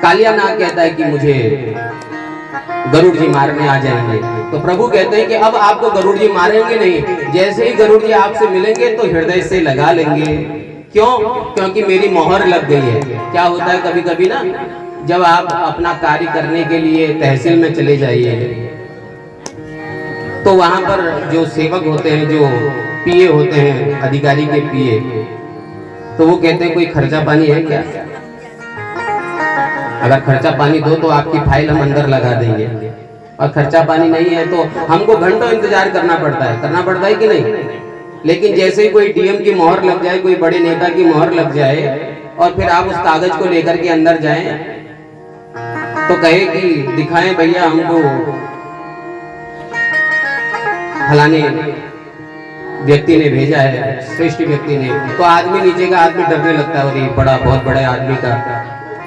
कालिया नाग कहता है कि मुझे गरुड़ जी मारने आ जाएंगे। तो प्रभु कहते हैं कि अब आपको गरुड़ जी मारेंगे नहीं, जैसे ही गरुड़ जी आपसे मिलेंगे तो हृदय से लगा लेंगे। क्यों? क्योंकि मेरी मोहर लग गई है। क्या होता है कभी कभी ना, जब आप अपना कार्य करने के लिए तहसील में चले जाइए तो वहां पर जो सेवक होते हैं, जो पीए होते हैं, अधिकारी के पीए, तो वो कहते हैं कोई खर्चा पानी है क्या? अगर खर्चा पानी दो तो आपकी फाइल हम अंदर लगा देंगे, और खर्चा पानी नहीं है तो हमको घंटों इंतजार करना पड़ता है कि नहीं? लेकिन जैसे ही कोई डीएम की मोहर लग जाए, कोई बड़े नेता की मोहर लग जाए, और फिर आप उस कागज को लेकर के अंदर जाएं तो कहे कि दिखाएं भैया हमको फलाने व्यक्ति ने भेजा है, श्रेष्ठ व्यक्ति ने, तो आदमी नीचे का आदमी डरने लगता है, और ये बड़ा बहुत बड़े आदमी का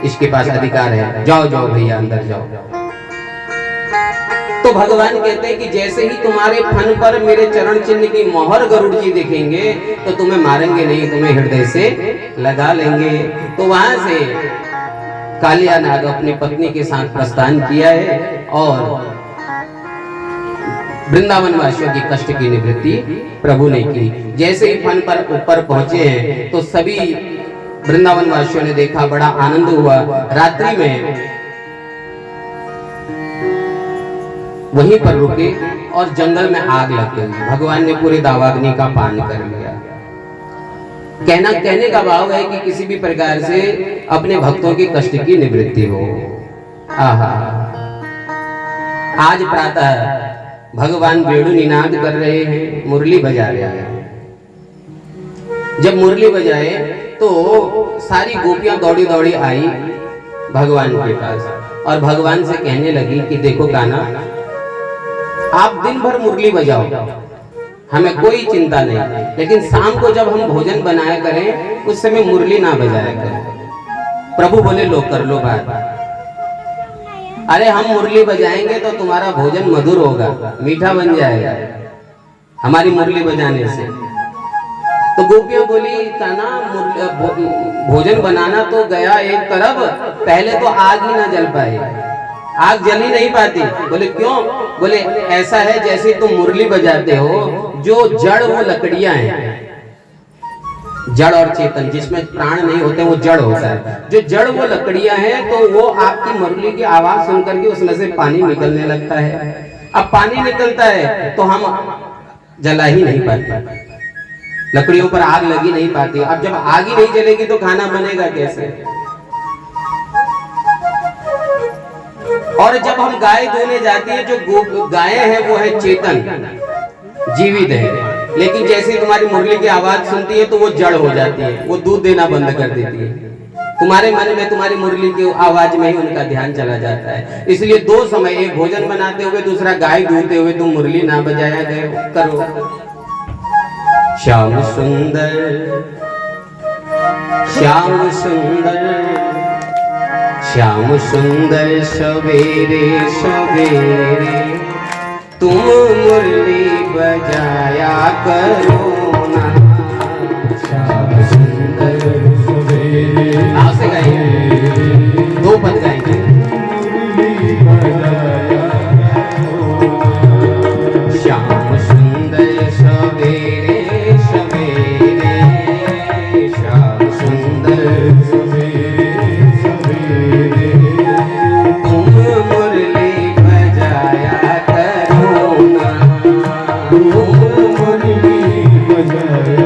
इसके पास अधिकार है, जाओ जाओ भैया अंदर जाओ। तो भगवान कहते हैं कि जैसे ही तुम्हारे फन पर मेरे चरण चिन्ह की मोहर गरुड़ जी देखेंगे तो तुम्हें मारेंगे नहीं, तुम्हें हृदय से लगा लेंगे। तो वहां से कालिया नाग अपनी पत्नी के साथ प्रस्थान किया है और वृंदावन वासियों की कष्ट की निवृत्ति प्रभु ने की। जैसे ही फन पर ऊपर पहुंचे हैं तो सभी वृंदावन वासियों ने देखा, बड़ा आनंद हुआ। रात्रि में वहीं पर रुके और जंगल में आग लग गई। भगवान ने पूरे दावाग्नि का पान कर लिया। कहने का भाव है कि किसी भी प्रकार से अपने भक्तों की कष्ट की निवृत्ति हो। आहा, आज प्रातः भगवान वेणु निनाद कर रहे हैं, मुरली बजा रहे हैं। जब मुरली बजाए तो सारी गोपियां दौड़ी दौड़ी आई भगवान के पास और भगवान से कहने लगी कि देखो कान्हा, आप दिन भर मुरली बजाओ, हमें कोई चिंता नहीं, लेकिन शाम को जब हम भोजन बनाया करें उस समय मुरली ना बजाया करें। प्रभु बोले लो कर लो बात। अरे हम मुरली बजाएंगे तो तुम्हारा भोजन मधुर होगा, मीठा बन जाएगा हमारी मुरली बजाने से। तो गोपियां बोली कान्हा भोजन बनाना तो गया एक तरफ, पहले तो आग ही ना जल पाए, आग जल ही नहीं पाती। बोले क्यों? बोले ऐसा है जैसे तुम मुरली बजाते हो, जो जड़ वो लकड़ियां हैं, जड़ और चेतन जिसमें प्राण नहीं होते वो जड़ होता है, जो जड़ वो लकड़ियां हैं, तो वो आपकी मुरली की आवाज सुनकर के उसमें से पानी निकलने लगता है। अब पानी निकलता है तो हम जला ही नहीं पाते, लकड़ियों पर आग लगी नहीं पाती। अब जब आग ही नहीं जलेगी तो खाना बनेगा कैसे? और जब हम गाय धोने जाती है, जो गायें हैं वो है चेतन, जीवित है, लेकिन जैसे तुम्हारी मुरली की आवाज सुनती है तो वो जड़ हो जाती है, वो दूध देना बंद कर देती है। तुम्हारे मन में तुम्हारी मुरली की आवाज में ही उनका ध्यान चला जाता है। इसलिए दो समय, एक भोजन बनाते हुए, दूसरा गाय दूहते हुए तुम मुरली ना बजाया करो। श्याम सुंदर श्याम सुंदर श्याम सुंदर सवेरे सवेरे तुम मुरली बजाया करो ना। श्याम सुंदर सवेरे, आओ से गाएंगे, दो पद गाएंगे। मुरली बजाया करो ना। श्याम सुंदर सवेरे सवेरे, श्याम सुंदर सवेरे सवेरे तुम मुरली बजाया करो ना, तुम मुरली बजाया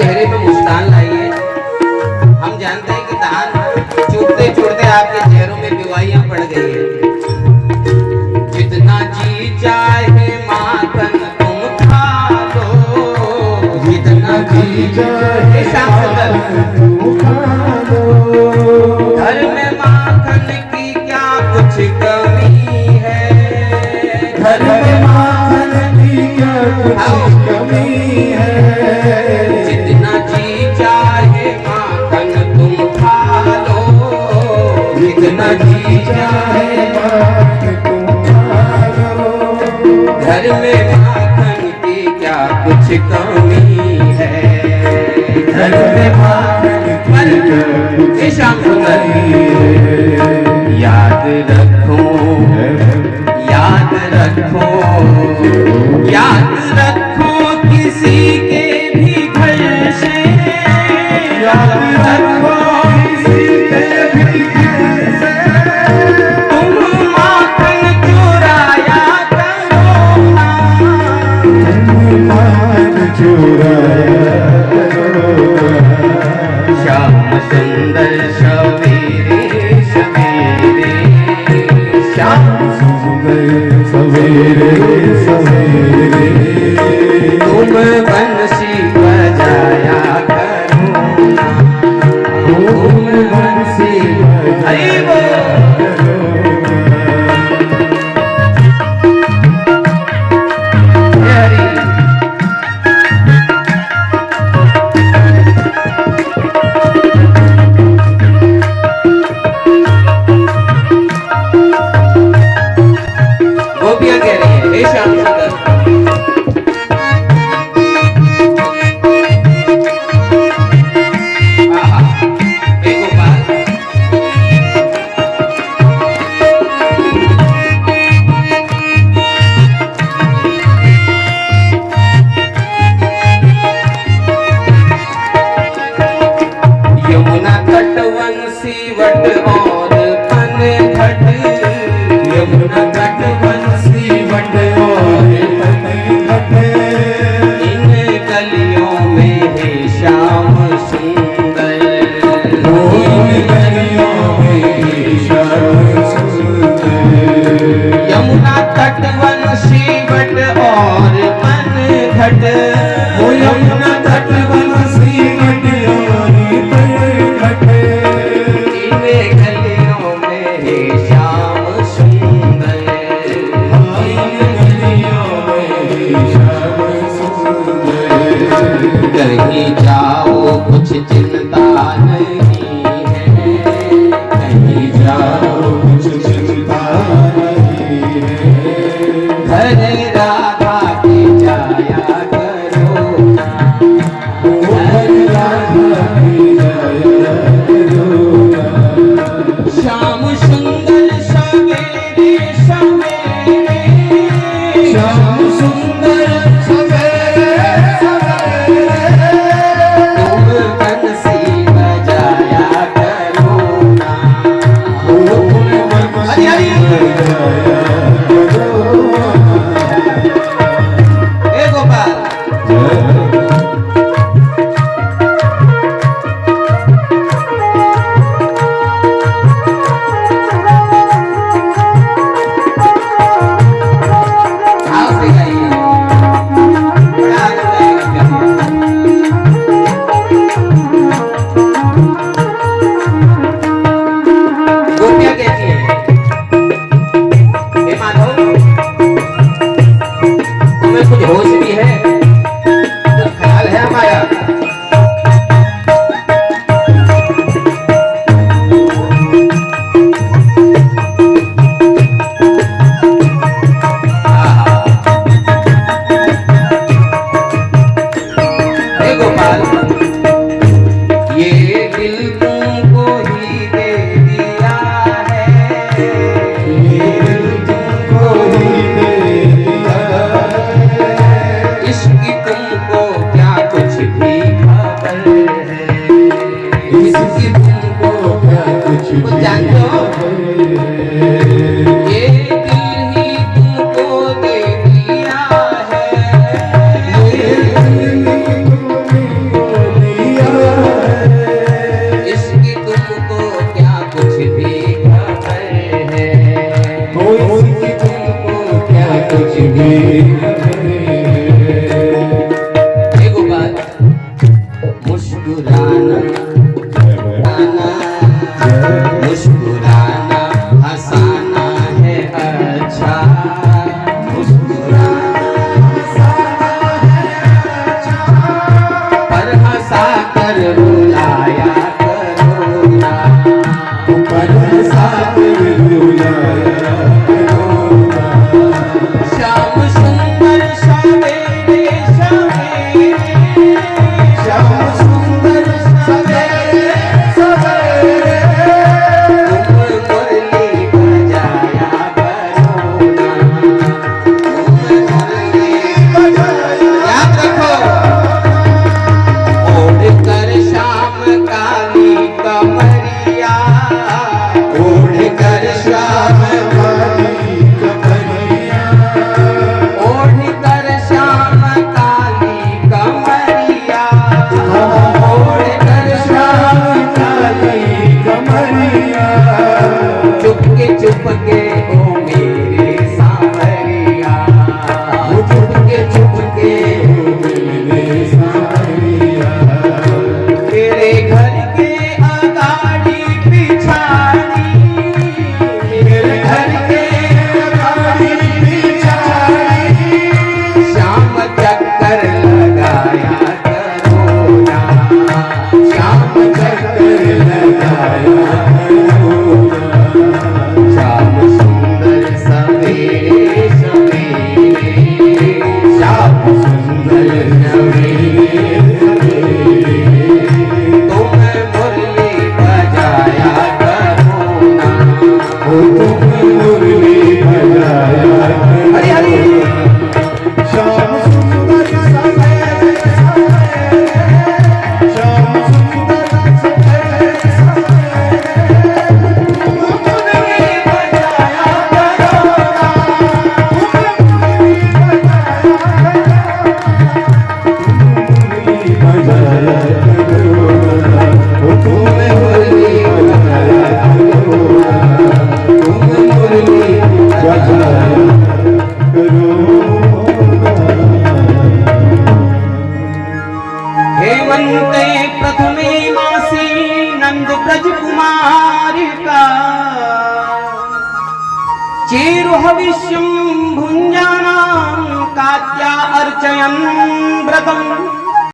चेहरे में मुस्कान लाइए। हम जानते हैं कि धान चूटते चूटते आपके चेहरों में बीमारियां पड़ गई है। जितना जी चाहे माखन तुम खा लो, जितना जी चाहे तुम खा लो, घर में माखन की क्या कुछ कमी है, घर में माखन की क्या कुछ कमी है। जितना जी चाहे माखन तुम खा लो, जितना जी चाहे माखन तुम खा लो, घर में माखन की क्या कुछ कमी है, घर में माखन की क्या कुछ कमी है। याद रखो, याद रखो, याद रखो किसी के भी घर से, याद रखो किसी के भी घर से, तुम माखन चुराया करो ना, तुम माखन चुराया करो ना। श्याम सुंदर सवेरे सवेरे, श्याम सुंदर सवेरे सवेरे, तुम बंसी बजाया करो ना, तुम बंसी बजाया करो ना। मुस्कुराना मुस्कुराना हंसाना है अच्छा, मुस्कुराना हंसाना है अच्छा, पर हंसा कर रुलाया करो ना, पर हंसा कर रुलाया करो ना। श्याम सुंदर सवेरे सवेरे, श्याम सुंदर सवेरे सवेरे, तुम मुरली बजाया करो ना, तुम मुरली बजाया। याद रखो, ओढ़ कर श्याम काली कमरिया, ओढ़ कर श्याम काली कमरिया, ओढ़ कर श्याम काली कमरिया, ओढ़ कर श्याम काली कमरिया, चुपके चुपके ओ मेरे सांवरिया, चुपके चुपके ओ मेरे सांवरिया, तेरे घर के अगाड़ी पिछाड़ी, मेरे घर के अगाड़ी पिछाड़ी, श्याम चक्कर लगाया करो ना, श्याम चक्कर लगाया करो ना। श्याम सुंदर सवेरे सवेरे, श्याम सुंदर सवेरे सवेरे, तुम मुरली बजाया करो ना, तुम मुरली बजाया करो। हरि हरि। श्याम सुंदर सवेरे सवेरे, श्याम सुंदर सवेरे सवेरे, तुम मुरली बजाया करो ना, तुम मुरली बजाया करो ना, तुम मुरली बजाया करो ना, तुम मुरली बजाया करो ना। हेमंते प्रथमे मासी नंद ब्रज कुमार का, चेरु हविष्यं भुञ्जानां कात्या अर्चयन् व्रतम्,